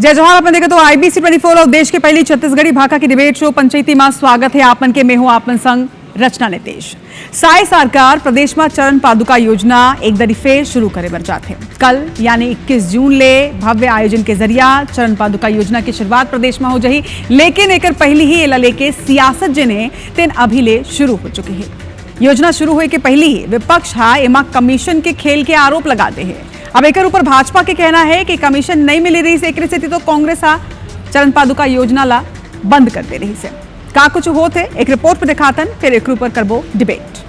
जय जोहार। आपने देखा तो IBC 24 और देश के पहली छत्तीसगढ़ी भाषा की डिबेट शो पंचायती में स्वागत है आपन के। मैं हूं आपन संग रचना नितेश। साय सरकार प्रदेश में चरण पादुका योजना एक दरी फेर शुरू करे बर जाते कल यानी 21 जून ले भव्य आयोजन के जरिया चरण पादुका योजना की शुरुआत प्रदेश में हो जाही, लेकिन एक पहली ही एला लेके सियासत जने तेन अभी ले शुरू हो चुकी है। योजना शुरू होए के पहले ही विपक्ष हा एमा कमीशन के खेल के आरोप लगाते हैं। अब एक ऊपर भाजपा के कहना है कि कमीशन नहीं मिली रही से एक तो कांग्रेस हा चरण पादुका योजना ला बंद कर दे रही से का कुछ होते एक रिपोर्ट में दिखातन, फिर एक ऊपर करबो डिबेट।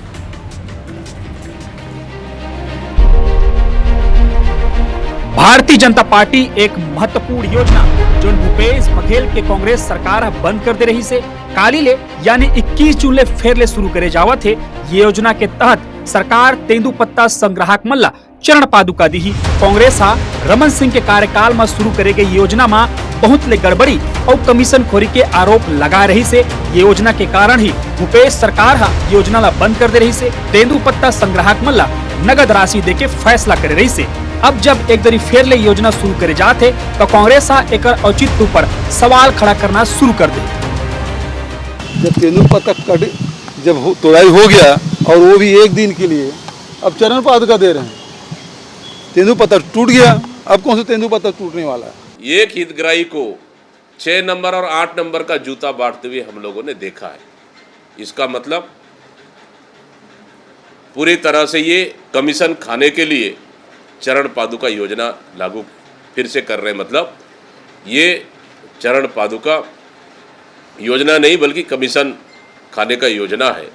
भारतीय जनता पार्टी एक महत्वपूर्ण योजना जो भूपेश बघेल के कांग्रेस सरकार बंद कर दे रही से काली ले यानी 21 जून ले फेर ले शुरू करे जावत है। ये योजना के तहत सरकार तेंदुपत्ता संग्राहक मल्ला चरण पादुका दी। कांग्रेस हा रमन सिंह के कार्यकाल में शुरू करे गई योजना में बहुत ले गड़बड़ी और कमीशन खोरी के आरोप लगा रही से ये योजना के कारण ही भूपेश सरकार हा योजना ला बंद कर दे रही से तेंदुपत्ता संग्राहक मल्ला नगद राशि दे के फैसला करे रही से। अब जब एक दरी फेर ले योजना शुरू करे जाते तो कांग्रेस हा एक औचित्य पर सवाल खड़ा करना शुरू कर दे। जब तेंदुपत्ता जब तोड़ाई हो गया और वो भी एक दिन के लिए, अब चरण पादुका दे रहे हैं। तेंदुपत्ता टूट गया, अब कौन सा तेंदुपत्ता टूटने वाला है। एक हितग्राही को 6 नंबर और 8 नंबर का जूता बांटते हुए हम लोगों ने देखा है। इसका मतलब पूरी तरह से ये कमीशन खाने के लिए चरण पादुका योजना लागू फिर से कर रहे हैं। मतलब ये चरण पादुका योजना नहीं बल्कि कमीशन खाने का योजना है।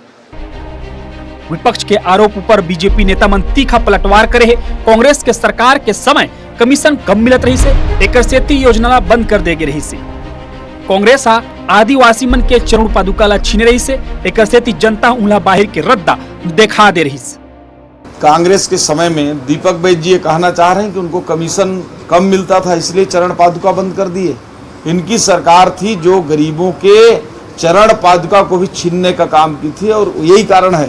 विपक्ष के आरोप पर बीजेपी नेता मन तीखा पलटवार करे है। कांग्रेस के सरकार के समय कमीशन कम मिलत रही से एक सेती योजना ला बंद कर देगे रही से कांग्रेस हा आदिवासी मन के चरण पादुका ला छीने रही से एक सेती जनता उला बाहर के रद्दा देखा दे रही से। कांग्रेस के समय में दीपक बैज जी ये कहना चाह रहे हैं कि उनको कमीशन कम मिलता था इसलिए चरण पादुका बंद कर दिए। इनकी सरकार थी जो गरीबों के चरण पादुका को भी छीनने का काम की थी और यही कारण है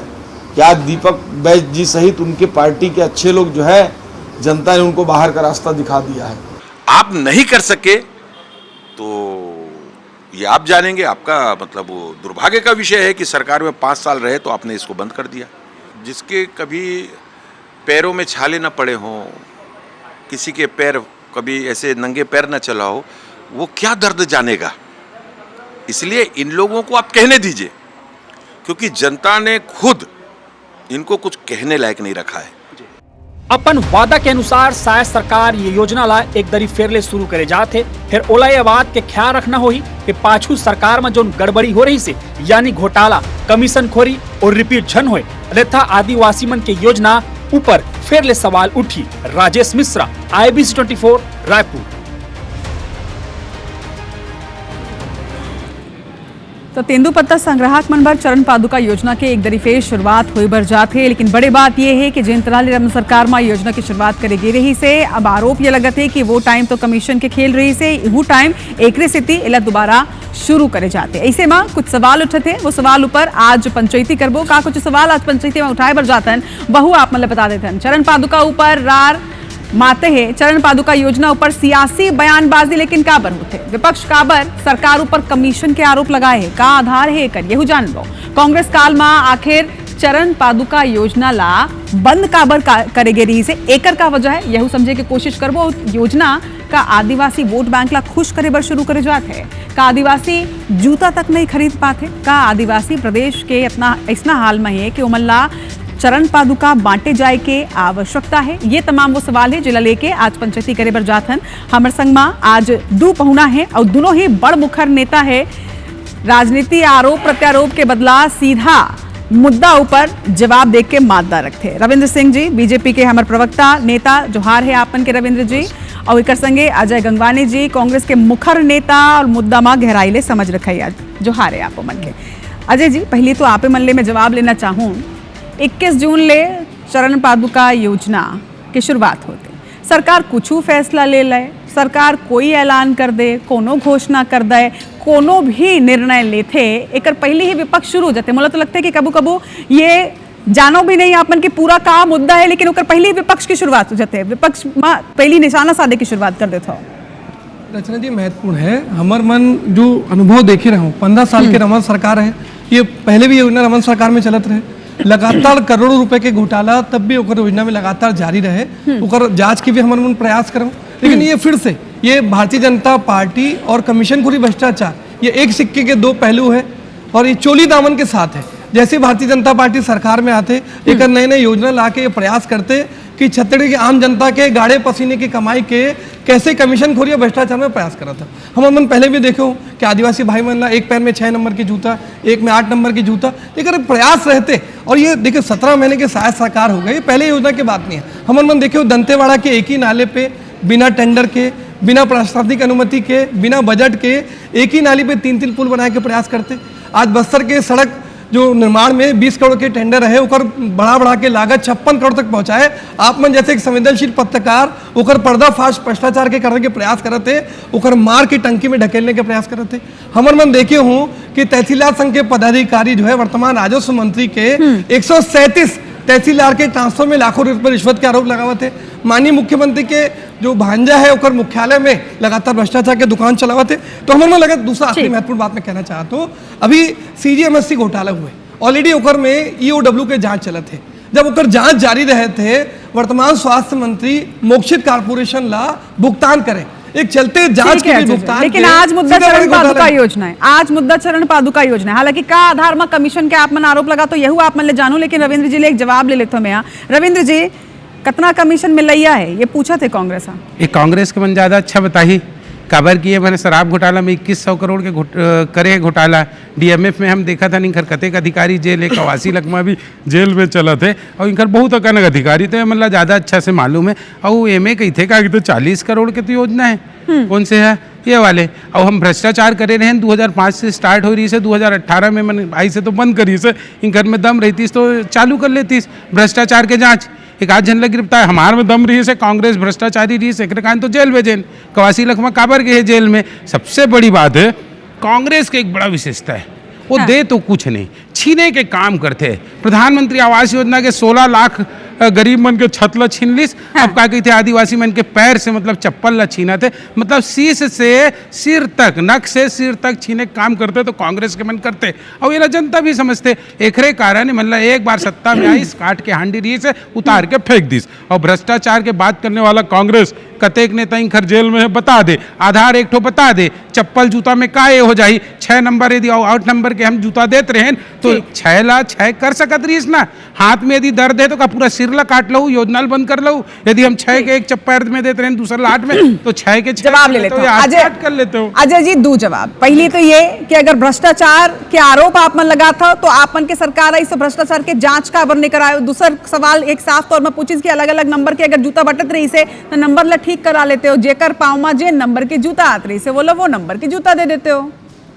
कि आज दीपक बैज जी सहित उनके पार्टी के अच्छे लोग जो है जनता ने उनको बाहर का रास्ता दिखा दिया है। आप नहीं कर सके तो ये आप जानेंगे, आपका मतलब वो दुर्भाग्य का विषय है कि सरकार में 5 साल रहे तो आपने इसको बंद कर दिया। जिसके कभी पैरों में छाले न पड़े हों, किसी के पैर कभी ऐसे नंगे पैर न चला हो, वो क्या दर्द जानेगा। इसलिए इन लोगों को आप कहने दीजिए, क्योंकि जनता ने खुद इनको कुछ कहने लायक नहीं रखा है। अपन वादा के अनुसार शायद सरकार ये योजना ला एक दरी फेर ले शुरू करे जाते, फिर ओला ये बात के ख्याल रखना होही कि पाछू सरकार में जो गड़बड़ी हो रही से यानी घोटाला, कमीशन खोरी और रिपीट झन होए, अन्यथा आदिवासी मन के योजना ऊपर फेर ले सवाल उठी। राजेश मिश्रा, IBC 24 रायपुर। तो तेंदुपत्ता संग्राहक मन बर चरण पादुका योजना के एक दरी फेर शुरुआत हुई बर जाते, लेकिन बड़े बात यह है कि जिन तरह रमन सरकार में योजना की शुरुआत करेगी रही से अब आरोप ये लगत है कि वो टाइम तो कमीशन के खेल रही से वो टाइम एक स्थिति इला दोबारा शुरू करे जाते। ऐसे में कुछ सवाल उठते, वो सवाल ऊपर आज पंचायती करबो का कुछ सवाल आज पंचायती में उठाए बर जातन बहु आप मतलब बता देते। चरण पादुका ऊपर रार माते हैं, चरण पादुका योजना ऊपर सियासी बयानबाजी, लेकिन काबर होते विपक्ष काबर सरकार ऊपर कमीशन के आरोप लगाए है, का आधार है कर यहू जान लो। कांग्रेस काल में आखिर चरण पादुका योजना ला बंद काबर करेगे रही से एकर का वजह है यहू समझे की कोशिश करबो। योजना का आदिवासी वोट बैंक ला खुश करे बर शुरू करे जाते है, का आदिवासी जूता तक नहीं खरीद पाते, का आदिवासी प्रदेश के इतना ऐसा हाल में है कि उमल्ला चरण पादुका बांटे जाए के आवश्यकता है। ये तमाम वो सवाल है जिला लेके आज पंचायती करे बर जाथन। हमर संग में आज दो पहुना है और दोनों ही बड़ मुखर नेता है। राजनीति आरोप प्रत्यारोप के बदला सीधा मुद्दा ऊपर जवाब दे के मादा रखते। रविंद्र सिंह जी बीजेपी के हमारे प्रवक्ता नेता, जोहार है आपन के रविंद्र जी। और एक संगे अजय गंगवानी जी कांग्रेस के मुखर नेता और मुद्दा में गहराई ले समझ रखे आज, जोहार है आप मन के। अजय जी पहले तो आपे मन ले मैं जवाब लेना चाहूँ, 21 जून ले चरण पादुका योजना की शुरुआत होते सरकार कुछ फैसला ले ले, सरकार कोई ऐलान कर दे, कोनो घोषणा कर दे, कोनो भी निर्णय लेते एक पहले ही विपक्ष शुरू हो जाते। मुझे तो लगता है कि कबू कबू ये जानो भी नहीं आपन की पूरा का मुद्दा है, लेकिन ओकर पहले ही विपक्ष की शुरुआत हो जाते हैं, विपक्ष पहली निशाना साधे की शुरुआत कर देता हो। रचना जी महत्वपूर्ण है। हमर मन जो अनुभव देखे रहा हूँ, 15 साल के रमन सरकार है, ये पहले भी योजना रमन सरकार में चलत रहे, लगातार करोड़ों रुपए के घोटाला तब भी ओकर योजना में लगातार जारी रहे, ओकर जांच की भी हमर मन प्रयास करूँ। लेकिन ये फिर से ये भारतीय जनता पार्टी और कमीशनखोरी भ्रष्टाचार ये एक सिक्के के दो पहलू है और ये चोली दामन के साथ है। जैसे भारतीय जनता पार्टी सरकार में आते एक नए नए योजना ला के प्रयास करते कि छत्तीसगढ़ की आम जनता के गाड़े पसीने की कमाई के कैसे कमीशनखोरी और भ्रष्टाचार में प्रयास करा था। हम मन पहले भी देखे हो कि आदिवासी भाई मन एक पैर में 6 नंबर की जूता, एक में 8 नंबर की जूता, लेकिन प्रयास रहते और ये देखिए 17 महीने के शायद सरकार हो गई, पहले योजना की बात नहीं है। हम मन देखे हो दंतेवाड़ा के एक ही नाले पे बिना टेंडर के, बिना प्रशासनिक अनुमति के, बिना बजट के एक ही नाली पे 3-3 पुल बनाए के प्रयास करते। आज बस्तर के सड़क जो निर्माण में 20 करोड़ के टेंडर है ओकर बढ़ा के लागत 56 करोड़ तक पहुंचाए। आप मन जैसे एक संवेदनशील पत्रकार ओकर पर्दाफाश भ्रष्टाचार के करने के प्रयास करते, ओकर मार की टंकी में ढकेलने के प्रयास करते। हमर मन देखे हूँ कि तहसीलदार संघ के पदाधिकारी जो है वर्तमान राजस्व मंत्री के 137 तहसीलदार के ट्रांसफर में लाखों रुपए रिश्वत के आरोप लगावत है। माननीय मुख्यमंत्री के जो भांजा है ओकर मुख्यालय में लगातार भ्रष्टाचार के दुकान चलावत है। तो हमारे में लगा दूसरा आखिरी महत्वपूर्ण बात मैं कहना चाहता हूँ, अभी CGMSC घोटाला हुए ऑलरेडी ओकर में EOW के जांच चलत है। जब ओकर जांच जारी रहे थे, वर्तमान स्वास्थ्य मंत्री मोक्षित कारपोरेशन ला भुगतान करे, एक चलते जांच के भुगतान। लेकिन आज मुद्दा चरण पादुका योजना है, आज मुद्दा चरण पादुका योजना है। हालांकि का आधार में कमीशन के आप मन आरोप लगा तो यहू आप मन ले जानू, लेकिन रविंद्र जी ले एक जवाब ले लेते हो। मैं यहाँ रविंद्र जी कितना कमीशन मिल रहा है ये पूछा थे कांग्रेस। ये कांग्रेस के मन ज़्यादा अच्छा बताही खबर किए मैंने शराब घोटाला में 2100 करोड़ के करे घोटाला। DMF में हम देखा था नहीं कतेक अधिकारी जेल है, 81 लखमा भी जेल में चला थे और इनकर बहुत अकन अधिकारी थे, मतलब ज़्यादा अच्छा से मालूम है। और एम कही थे क्या तो 40 करोड़ के तो योजना है, कौन से है ये वाले। और हम भ्रष्टाचार करे रहे 2005 से स्टार्ट हो रही से 2018 में मन आई से तो बंद करी से, इन घर में दम रहती तो चालू कर लेती भ्रष्टाचार के जाँच। एक आज झन गिरफ्तार हमारे में दम रही से, कांग्रेस भ्रष्टाचारी रही से, तो जेल भेजेन 81 लखमा काबर गए जेल में। सबसे बड़ी बात है कांग्रेस के एक बड़ा विशेषता है, वो दे तो कुछ नहीं, छीने के काम करते हैं। प्रधानमंत्री आवास योजना के 16 लाख गरीब मन के छतला छीन लिस। अब क्या कहते आदिवासी मन के पैर से मतलब चप्पल ला छीना थे, मतलब शीश से सिर तक, नक से सिर तक छीने काम करते तो कांग्रेस के मन करते। और ये जनता भी समझते एकरे कारण मतलब एक बार सत्ता में आई काट के हांडी रही से उतार के फेंक दिस। और भ्रष्टाचार के बात करने वाला कांग्रेस कतेक नेता इंखर जेल में है बता दे, आधार एक ठो बता दे, चप्पल जूता में का ये हो जाई 6 नंबर यदि 8 नंबर के हम जूता देते रहे तो 6 ला 6 कर सकत रही ना। हाथ में यदि दर्द है तो का पूरा सिर ला काट लो, योजना बंद कर लो। यदि हम 6 के एक चप्पर में देते रहे दूसरा ला 8 में तो 6 के 6 जवाब ले लेते हो। अजय कर लेते हो। अजय जी दो जवाब। पहली तो ये कि अगर भ्रष्टाचार के आरोप आप मन लगा था तो आप मन के सरकार आई भ्रष्टाचार के जांच का नहीं करायो। दूसरा सवाल एक साफ तौर में पूछी कि अलग अलग नंबर के अगर जूता बटत रही से तो नंबर ला ठीक करा लेते हो, जेकर पाँव में जे नंबर के जूता आत रही से वो नंबर के जूता दे देते हो।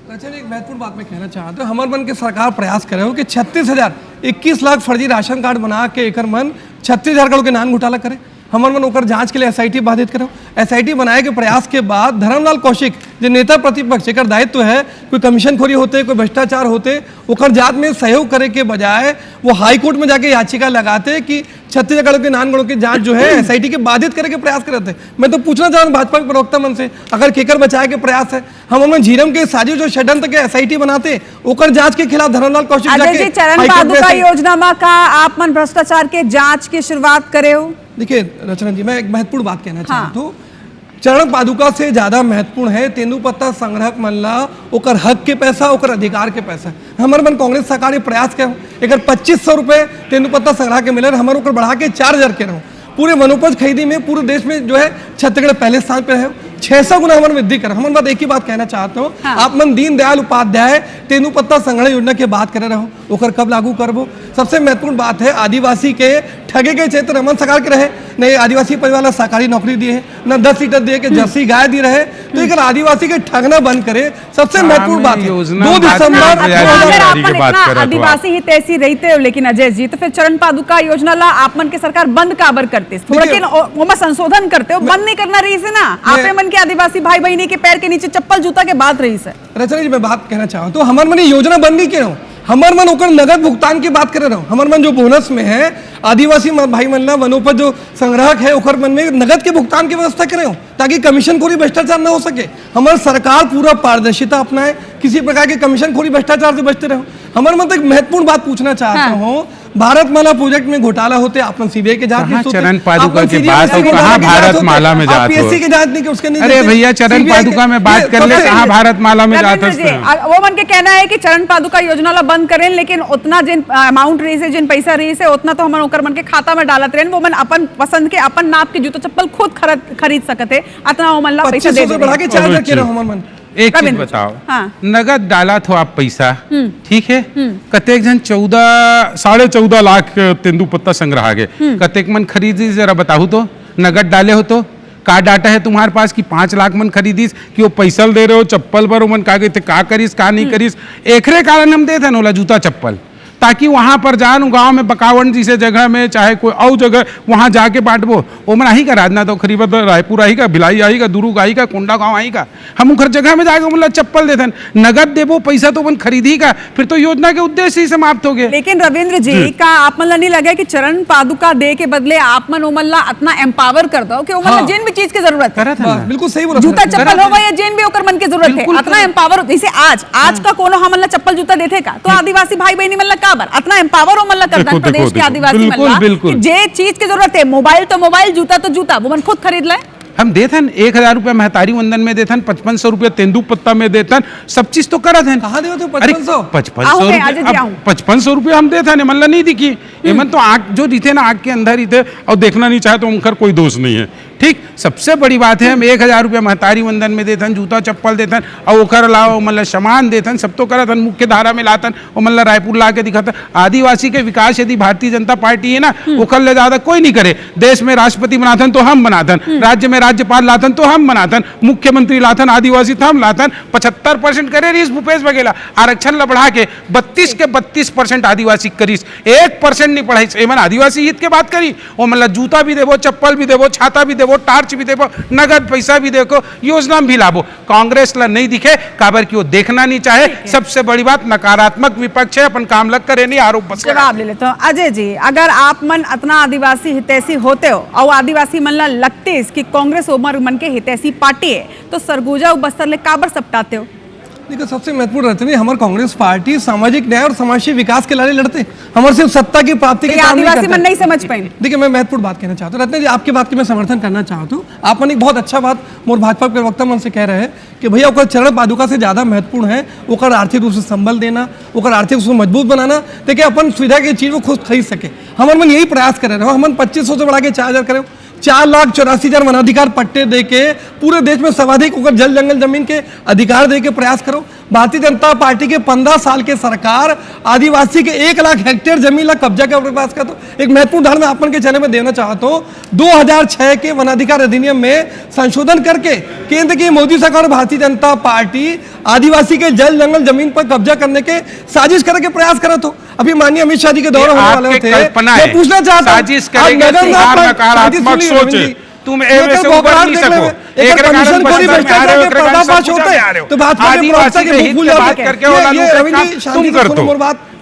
अच्छा, एक महत्वपूर्ण बात मैं कहना चाहता हूँ, हमारे मन के सरकार प्रयास करे हो कि 36,021 लाख फर्जी राशन कार्ड बना के एक मन 36,000 करोड़ के नान घोटाला करे। हमारे मन ओकर जांच के लिए SIT बाधित करो। SIT बनाए के प्रयास के बाद धर्मलाल कौशिक जो नेता प्रतिपक्ष एक दायित्व है, कोई कमीशनखोरी होते, कोई भ्रष्टाचार होते, ओकर जांच में सहयोग करे के बजाय वो हाई कोर्ट में जाके याचिका लगाते कि 36,000 करोड़ के नान करोड़ की जांच जो है SIT के बाधित करे के प्रयास करते। मैं तो पूछना चाह रहा हूँ भाजपा के प्रवक्ता मन से, अगर केकर बचाए के प्रयास है, हम झीरम के साजिश जो षड्यंत्र के SIT बनाते ओकर जांच के खिलाफ धर्मलाल कौशिक जाके चरण पादुका योजना में का आप मन भ्रष्टाचार के जांच की शुरुआत करे हो। देखिए रचना जी, मैं एक महत्वपूर्ण बात कहना चाहता हूँ। चरण पादुका से ज्यादा महत्वपूर्ण है तेंदुपत्ता संग्रहक मनला ओकर हक के पैसा, ओकर अधिकार के पैसा। हमारे मन कांग्रेस सरकार प्रयास कर एक 2500 रुपए तेंदुपत्ता संग्रह के मिले, हमारे ओकर बढ़ा के 4,000 के रहो। पूरे वनोपज खरीदी में पूरे देश में जो है छत्तीसगढ़ पहले स्थान पर है। 600 गुना हमारे वृद्धि कर। हम बात एक ही बात कहना चाहते हो, हाँ। आप मन दीनदयाल उपाध्याय तेंदुपत्ता संग्रह योजना के बात कर रहे हो, ओकर कब लागू करबो? सबसे महत्वपूर्ण बात है, आदिवासी के ठगे के क्षेत्र रमन सरकार के रहे, नहीं आदिवासी परिवार सरकारी नौकरी दिए है, न 10 लीटर दिए के जर्सी गाय दी रहे, तो एक आदिवासी के ठगना बंद करे। सबसे महत्वपूर्ण बात है 2 दिसंबर आदिवासी हित ऐसी रहते हो, लेकिन अजय जी तो फिर चरण पादुका योजना ला आप मन के सरकार बंद काबर करते, थोड़ा के ओमा संशोधन करते हो, बंद नहीं करना रही से ना, आपे मन के आदिवासी भाई बहनी के पैर के नीचे चप्पल जूता के बात रही से। रचना जी मैं बात कहना चाहूँ तो हमार मन योजना बंद नहीं क्यों, हमार मन ओकर नगद भुगतान की बात कर रहा हूँ। हमार मन जो बोनस में है आदिवासी भाई मन ला वनोपज जो संग्राहक है ओकर मन में नगद के भुगतान की व्यवस्था करे हो, ताकि कमीशन खोरी भ्रष्टाचार न हो सके। हमारी सरकार पूरा पारदर्शिता अपनाए, किसी प्रकार के कमीशन खोरी भ्रष्टाचार से बचते रहो। हमारे मन तो एक महत्वपूर्ण बात पूछना चाहता हूँ, भारतमाला प्रोजेक्ट में घोटाला होते आपन सीबीआई के जांच चरण पादुका की बात हो, कहाँ भारतमाला में जात हो? की जांच नहीं कि उसके नहीं। अरे भैया चरण पादुका में बात कर ले, कहाँ भारतमाला में जात वो मन के कहना है कि चरण पादुका योजना ला बंद करें, लेकिन उतना जिन अमाउंट रही से, जिन पैसा रही से, उतना तो हम ओकर मन के खाता में डालत रहे, वो मन अपन पसंद के अपन नाप के जूता चप्पल खुद खरीद सकते, अतना वो मन ला पैसा दे बढ़ा के 4 लाख के रहो हमार मन। एक चीज बताओ, नगद डाला तो आप पैसा, ठीक है, कतेक जन 14.5 लाख तेंदुपत्ता संग्रह गे, कतेक मन खरीदी जरा बताओ तो, नगद डाले हो तो का डाटा है तुम्हारे पास कि 5 लाख मन खरीदीस कि वो पैसा दे रहे हो चप्पल पर मन का का करीस का नहीं करीस, एकरे कारण हम देते ना जूता चप्पल, ताकि वहां पर जान गांव में बकावन जैसे जगह में चाहे कोई और जगह वहां जाके बांटबो, वो मन आई का राजना तो खरीब रायपुर आई का, भिलाई आई का, दुर्ग आई का, कोंडा गांव आई का, हम उखर जगह में जाके मतलब चप्पल देते, नगद देबो पैसा तो मन खरीदी का, फिर तो योजना के उद्देश्य ही समाप्त हो गए। लेकिन रविंद्र जी का आप मन नहीं लगे कि चरण पादुका दे के बदले आप मन ओमन इतना एम्पावर कर दो कि ओमन जिन भी चीज की जरूरत है, बिल्कुल सही बोला, जूता चप्पल हो या जिन भी ओकर मन की जरूरत है, इतना एम्पावर। जैसे आज का कोनो हमन चप्पल जूता देते का, तो आदिवासी भाई बहनी मन इतना एम्पावर हो मतलब करता है प्रदेश के आदिवासी मतलब जे चीज की जरूरत है, मोबाइल तो मोबाइल, जूता तो जूता, वो मन खुद खरीद ले। हम देथन 1000 रुपया महतारी वंदन में देथन, 5500 रुपया तेंदुपत्ता में देथन, सब चीज तो करत हैं। कहाँ देते 5500? 5500 रुपया हम देथन, मतलब नहीं दिखी एमन तो आँख जो दिखे ना, आँख के अंदर ही थे और देखना नहीं चाहे तो उनका कोई दोष नहीं है, ठीक। सबसे बड़ी बात है हम 1000 रुपया महतारी वंदन में देथन, जूता चप्पल देथन और ओकर अलावा मतलब सामान देथन, सब तो करथन, मुख्य धारा में लाथन और मतलब रायपुर ला के दिखाथन। आदिवासी के विकास यदि भारतीय जनता पार्टी है ना, ओकर ले ज्यादा कोई नहीं करे। देश में राष्ट्रपति बनाथन तो हम बनाथन, राज्य में राज्यपाल लाथन तो हम बनाथन, मुख्यमंत्री लाथन, आदिवासी तो हम लाथन। 75% करे रहीस भूपेश बघेला, आरक्षण ला बढ़ा के 32 के 32% आदिवासी करीस, 1% नहीं पढ़ाई। एमन आदिवासी हित के बात करी, वो मतलब जूता भी देवो, चप्पल भी देवो, छाता भी देवो, टार्च भी देवो, नगद पैसा भी देखो, योजना भी लाभो। कांग्रेस ला नहीं दिखे काबर कि वो देखना नहीं चाहे। सबसे बड़ी बात नकारात्मक विपक्ष है, अपन काम लग करे नहीं, आरोप बस जवाब ले लेते हो। अजय जी, अगर आप मन इतना आदिवासी हितैषी होते हो और आदिवासी मन ला लगते कि कांग्रेस उमर मन के हितैषी पार्टी है, तो सरगुजा और बस्तर ले काबर सपटाते हो? देखिए सबसे महत्वपूर्ण रहते हैं, हमारे कांग्रेस पार्टी सामाजिक न्याय और समावेशी विकास के लिए लड़ते, हमारे सिर्फ सत्ता की प्राप्ति के काम आदिवासी मन नहीं समझ पाए। देखिए मैं महत्वपूर्ण बात कहना चाहता हूँ रत्ना जी, आपकी बात की मैं समर्थन करना चाहता हूँ। आप मन एक बहुत अच्छा बात मोर भाजपा के वक्ता मन से कह रहे हैं कि भैया ओकर चरण पादुका से ज्यादा महत्वपूर्ण है ओकर आर्थिक रूप से संबल देना, ओकर आर्थिक रूप से मजबूत बनाना, ताकि अपन सुविधा की चीज वो खुद खरीद सके। हमारे मन यही प्रयास कर रहे हो, हम 2500 से बढ़ा के 4000 करें, 4,84,000 वनाधिकार पट्टे देके पूरे देश में सर्वाधिक होकर जल जंगल जमीन के अधिकार देके प्रयास करो। भारतीय जनता पार्टी के 15 साल के सरकार आदिवासी के 1 लाख हेक्टेयर जमीन ला कब्जा के पास का। तो एक महत्वपूर्ण उदाहरण अपन के चैनल में देना चाहता हूँ। 2006 के वनाधिकार अधिनियम में संशोधन करके केंद्र की मोदी सरकार और भारतीय जनता पार्टी आदिवासी के जल जंगल जमीन पर कब्जा करने के साजिश करने के प्रयास करा। तो अभी माननीय अमित शाह जी के दौरे होने वाले थे, मैं पूछना चाहता हूँ तुम ऐसे ऊपर नहीं सको, एक कारण पर्दाफाश होता है तो आदिवासी के हित में बात करके तुम कर दो।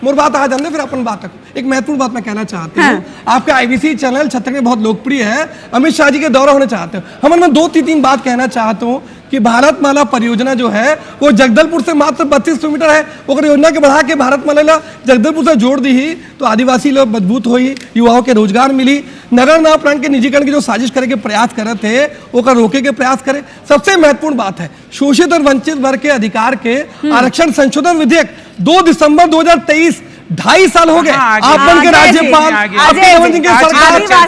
मोर बात आ जाने फिर अपन बात रखो। एक महत्वपूर्ण बात मैं कहना चाहती हूँ, आपका आईबीसी चैनल छत्तीसगढ़ में बहुत लोकप्रिय है, अमित शाह जी के दौरा होने चाहते हो। हम मैं 2-3 बात कहना चाहता हूँ कि भारतमाला परियोजना जो है वो जगदलपुर से मात्र 32 किलोमीटर है, वो योजना के बढ़ा के भारतमाला जगदलपुर से जोड़ दी ही तो आदिवासी लोग मजबूत हुई, युवाओं के रोजगार मिली। नगर नाव प्रांत के निजीकरण की जो साजिश करे के प्रयास कर रहे थे वो रोके के प्रयास करे। सबसे महत्वपूर्ण बात है शोषित और वंचित वर्ग के अधिकार के आरक्षण संशोधन विधेयक 2 दिसंबर 2023 2.5 साल हो गए आप बन के राज्यपाल,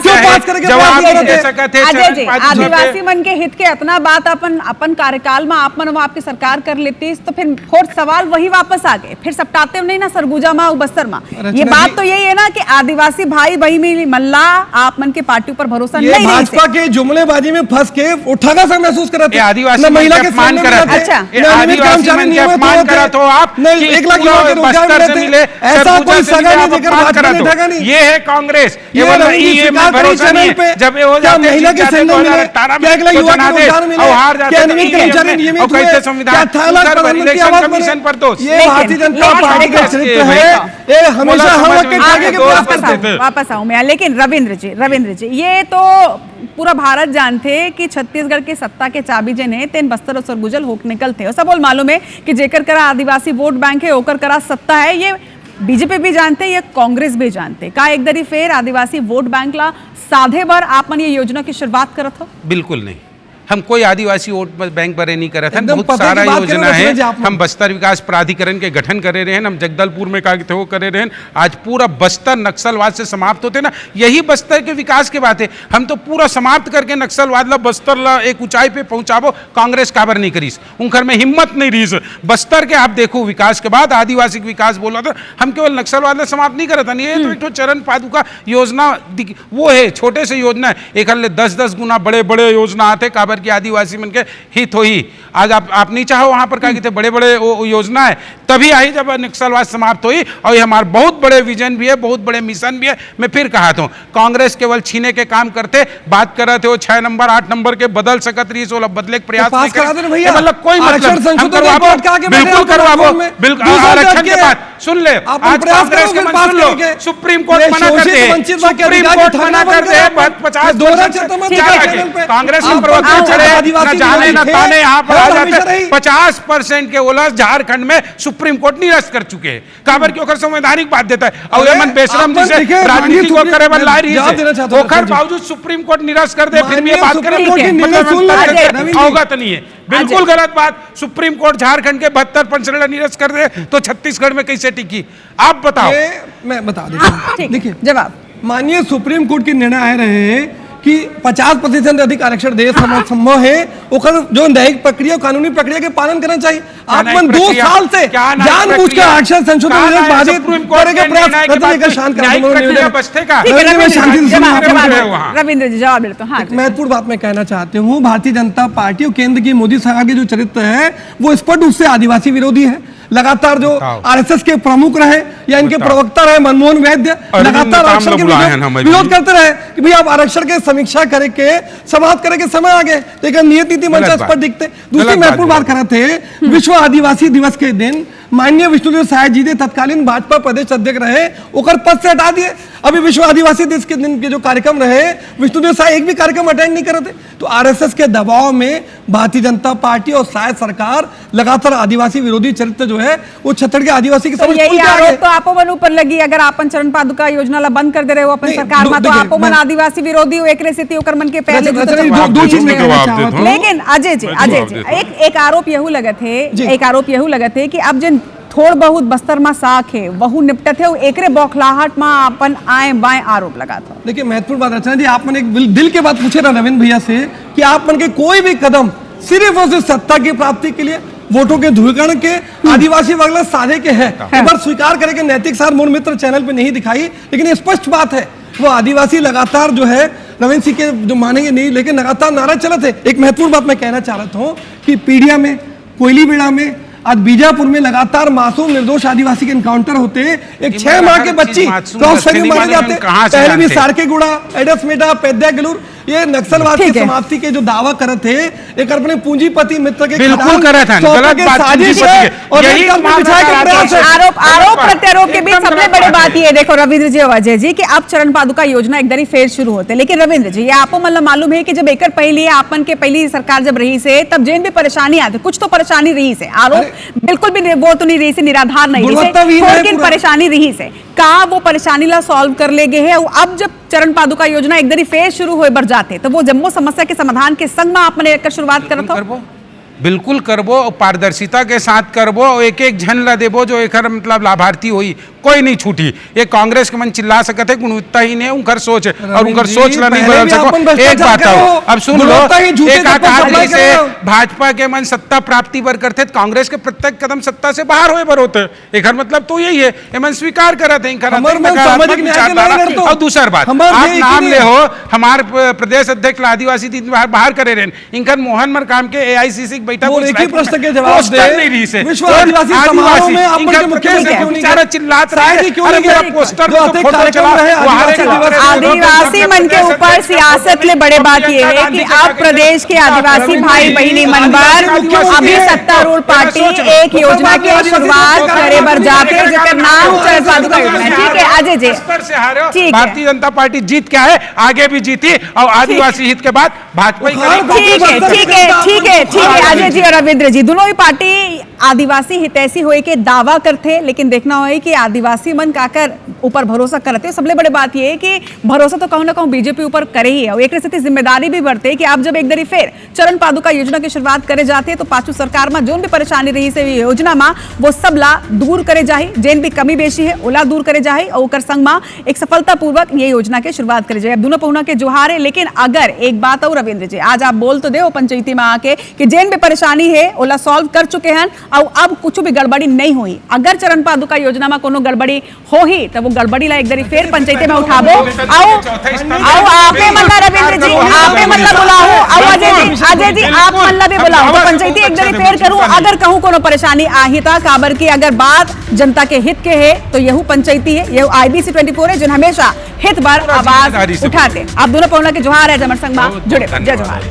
क्यों पास करके आदिवासी मन के हित के इतना बात अपन कार्यकाल में आपकी सरकार कर लेती तो फिर फोर्थ सवाल वही वापस आ गए, फिर सपटाते नहीं ना सरगुजा में बस्तर में। ये बात तो यही है ना कि आदिवासी भाई बही में मल्ला आप मन के पार्टी पर भरोसा नहीं, भाजपा के जुमलेबाजी में फंस के उठागा सा महसूस कराते आदिवासी महिला के अपमान करा। अच्छा अपमान करा तो आप 1 लाख युवा के रोजगार मिले, ऐसा कोई सगा नहीं देकर भाजपा ने ठगा नहीं। ये है कांग्रेस, ये भरोसा नहीं है। जब ये हो क्या जाते महिला के संघ मिले, क्या 1 लाख युवा के रोजगार मिले, हार जाते क्या नियमित कर्मचारी नियमित हुए, क्या 18 लाख प्रधानमंत्री आवास कमीशन पर दोष। ये भारतीय जनता पार्टी का चरित्र है, ये हमेशा हम लोग के ठगे के प्रयास करते थे। वापस आऊं मैं, लेकिन रविंद्र जी ये तो पूरा भारत जानते कि छत्तीसगढ़ के सत्ता के चाबी जे ने तेन बस्तर और सरगुजल होक निकलते सब बोल मालूम है कि जेकर करा आदिवासी वोट बैंक है ओकर करा सत्ता है। ये बीजेपी भी जानते, ये कांग्रेस भी जानते का एक दरी फेर आदिवासी वोट बैंक ला साधे बार आप मन ये योजना की शुरुआत करत हो। बिल्कुल नहीं, हम कोई आदिवासी वोट बैंक भरे नहीं करे थे। एकदम बहुत पते की सारा बात योजना करें है, ना, हम बस्तर विकास प्राधिकरण के गठन करे रहे हैं, हम जगदलपुर में का थे वो करे रहे हैं। आज पूरा बस्तर नक्सलवाद से समाप्त होते ना, यही बस्तर के विकास के बात है। हम तो पूरा समाप्त करके नक्सलवाद ला बस्तर ला एक ऊंचाई पे पहुंचाबो, कांग्रेस काबर नहीं करीस, उनकर में हिम्मत नहीं रही। बस्तर के आप देखो विकास के बाद आदिवासी विकास बोला था, हम केवल नक्सलवाद ला समाप्त नहीं करता। ये तो एक चरण पादुका योजना वो है, छोटे से योजना है, एक 10-10 गुना बड़े बड़े योजना आते काबर की आदिवासी मन के हित हो ही। आज आप नहीं चाहो वहां पर क्या बड़े बड़े योजना है, तभी आई जब नक्सलवाद समाप्त हुई। और ये हमारे बहुत बड़े विजन भी है, बहुत बड़े मिशन भी है। मैं फिर कहा था कांग्रेस केवल छीने के काम करते, बात कर रहे थे वो 6 नंबर 8 नंबर के बदल सकत रही, सोलह बदले के प्रयास नहीं करे, मतलब कोई मतलब बिल्कुल करवाबो, बिल्कुल आरक्षण के बाद सुन ले। आज कांग्रेस के मन सुन लो, सुप्रीम कोर्ट मना करते हैं, सुप्रीम कोर्ट मना करते हैं 50% कांग्रेस के प्रवक्ता चढ़े न जाने न ताने यहाँ पर आ जाते। 50% के ओला झारखंड में सुप्रीम कोर्ट निरस्त कर चुके हैं, काबर की ओकर संवैधानिक बात देता है। और ये मन बेशरम जिसे राजनीति को करे बन ला रही है, ओकर बावजूद सुप्रीम कोर्ट निरस्त कर दे, फिर भी ये बात करें अवगत नहीं है। बिल्कुल गलत बात। सुप्रीम कोर्ट झारखंड के 72% निरस्त कर दे तो छत्तीसगढ़ में कैसे टिकी, आप बताओ। मैं बता देता हूं, देखिए जवाब माननीय सुप्रीम कोर्ट के निर्णय आ रहे हैं कि 50% अधिक आरक्षण देश संभव है, जो न्यायिक प्रक्रिया कानूनी प्रक्रिया के पालन करना चाहिए। आप 2 साल से जानबूझ कर आरक्षण संशोधन रविंद्र जी जवाब देते हैं। महत्वपूर्ण बात मैं कहना चाहती हूँ, भारतीय जनता पार्टी और केंद्र की मोदी सरकार के जो चरित्र है वो स्पष्ट रूप से आदिवासी विरोधी है। लगातार जो आरएसएस के प्रमुख रहे या इनके प्रवक्ता रहे मनमोहन वैद्य लगातार आरक्षण के विरोध करते रहे कि भाई आप आरक्षण के समीक्षा करके समाप्त करने के समय आ गए, लेकिन नियत नीति मंच पर दिखते। दूसरी महत्वपूर्ण बात कर रहे थे, विश्व आदिवासी दिवस के दिन माननीय विष्णुदेव साय जी ने तत्कालीन भाजपा प्रदेश अध्यक्ष रहे, ओकर पद से हटा दिए। अभी विश्व आदिवासी दिवस के दिन के जो कार्यक्रम रहे, विष्णुदेव साय एक भी कार्यक्रम अटेंड नहीं कर रहे थे। तो आरएसएस के दबाव में भारतीय जनता पार्टी और साय सरकार लगातार आदिवासी विरोधी चरित्र जो है वो छत्तीसगढ़ के आदिवासी की समझ यही आरोप तो आपो मन ऊपर लगी। अगर आपन चरण पादुका योजना ला बंद कर दे रहे हो अपन सरकार में, तो आपो मन आदिवासी विरोधी हो, एक स्थिति ओकर मन के पहले। लेकिन अजय जी एक आरोप यहू लगत है कि अब जिन थोड़ बहुत बस्तर में साख है वहू निपटत है, एकरे बौखलाहट में अपन आए बाएं आरोप लगा था। देखिए महत्वपूर्ण बात रचना जी, आप मन एक दिल के बात पूछे ना रविंद्र भैया से कि आप मन के कोई भी कदम सिर्फ और सिर्फ सत्ता की प्राप्ति के लिए, वोटों के ध्रुवीकरण के, आदिवासी वर्ग साधे के है, एक बार स्वीकार करें कि नैतिक सार मूल मित्र चैनल पे नहीं दिखाई, लेकिन ये स्पष्ट बात है वो आदिवासी लगातार जो है रविंद्र सिंह के जो मानेंगे नहीं, लेकिन लगातार नारा चलते है। एक महत्वपूर्ण बात मैं कहना चाह रहा हूँ कि पीडिया में, कोयलीबेड़ा में, आज बीजापुर में लगातार मासूम निर्दोष आदिवासी के एनकाउंटर होते हैं। एक 6 माह के बच्ची क्रॉस फायरिंग मारे जाते हैं। पहले भी सारकेगुड़ा, एडसमेटा, पेद्यागलूर ये नक्सलवाद की समाप्ति के जो दावा करे थे, एक अपने पूंजीपति मित्र के बिल्कुल करे थे, गलत बात साजिश है और यही आरोप प्रत्यारोप के बीच सबसे बड़ी बात ये देखो रविंद्र जी और अजय जी कि अब चरण पादुका योजना एक दरी फेर शुरू होते। लेकिन रविंद्र जी ये आपको मतलब मालूम है कि जब एक पहले आपन के पहली सरकार जब रही से तब जिन भी परेशानी आती, कुछ तो परेशानी रही से, आरोप बिल्कुल भी वो तो नहीं रही से, निराधार नहीं रही से, लेकिन परेशानी रही से का वो परेशानी ला सॉल्व कर ले गए है। अब जब चरण पादुका योजना एक दरी फेर शुरू हो बढ़ जाते तो वो जम्मू समस्या के समाधान के संग में आपने एक शुरुआत करत हो। बिल्कुल करबो, पारदर्शिता के साथ करबो, एक एक झन ला देबो जो एक मतलब लाभार्थी हुई, कोई नहीं छूटी। ये कांग्रेस के मन चिल्ला सकते गुणवत्ता ही नहीं उनकर सोच और उनकर सोच ला नहीं बदल सको। एक बात आओ अब सुन लो, एक आदमी से भाजपा के मन सत्ता प्राप्ति बर करते कांग्रेस के प्रत्येक कदम सत्ता से बाहर होए बर होते। एक मतलब तो यही है, ये मन स्वीकार करते हैं। और दूसरा बात आप नाम ले हो हमारे प्रदेश अध्यक्ष आदिवासी दिन बाहर करे रहे इनकर मोहन मर काम के एआईसीसी बैठक प्रश्न के जवाब दे नहीं रही से विश्व आदिवासी समारोह में अपन मुख्यमंत्री बेचारा चिल्लात रहे अरे मेरा पोस्टर तो फोटो चला आदिवासी मन के ऊपर सियासत ले बड़े बात ये है कि आप प्रदेश के आदिवासी भाई बहनी मन पर अभी सत्तारूढ़ पार्टी एक योजना के शुरुआत करे बर जाते जेकर नाम चरण पादुका योजना। ठीक है अजय जी, ठीक है भारतीय जनता पार्टी जीत क्या है आगे भी जीती और आदिवासी हित के बाद भाजपा ही ठीक है अजय जी और रविंद्र जी दोनों ही पार्टी आदिवासी हितैषी होए के दावा करते, लेकिन देखना हो कि आदिवासी मन काकर ऊपर भरोसा करते। सबसे बड़ी बात ये है कि भरोसा तो कहूं ना कहूं बीजेपी ऊपर करे ही है और एक स्थिति जिम्मेदारी भी बढ़ते है कि आप जब एक दरी फिर चरण पादुका योजना की शुरुआत करे जाते हैं तो पाछू सरकार में जो भी परेशानी रही से योजना में वो सब ला दूर करे जाए, जेन भी कमी बेशी है ओला दूर करे जाए और ओकर संग में एक सफलता पूर्वक ये योजना के शुरुआत करे जाए। अब दोनों पहुना के जोहार है, लेकिन अगर एक बात और रविंद्र जी आज आप बोल तो दे पंचायती में आके कि जेन भी परेशानी है ओला सॉल्व कर चुके हैं और अब कुछ भी गड़बड़ी नहीं हुई। अगर चरण पादुका योजना में कोनो गड़बड़ी हो ही तो वो गड़बड़ी ला एक दरी फिर पंचायती में उठाबो आओ आपे मतलब रविंद्र जी आपे मतलब बुलाओ और अजय जी आप मतलब भी बुलाओ तो पंचायती एक दरी फिर करूं। अगर कहूं कोनो परेशानी आही था काबर की अगर बात जनता के हित के है तो यहू पंचायती है, यहू IBC 24 है जो हमेशा हित बार आवाज उठाते। आप दोनों पहुना के जोहार है जमर संग में जुड़े जय जोहार।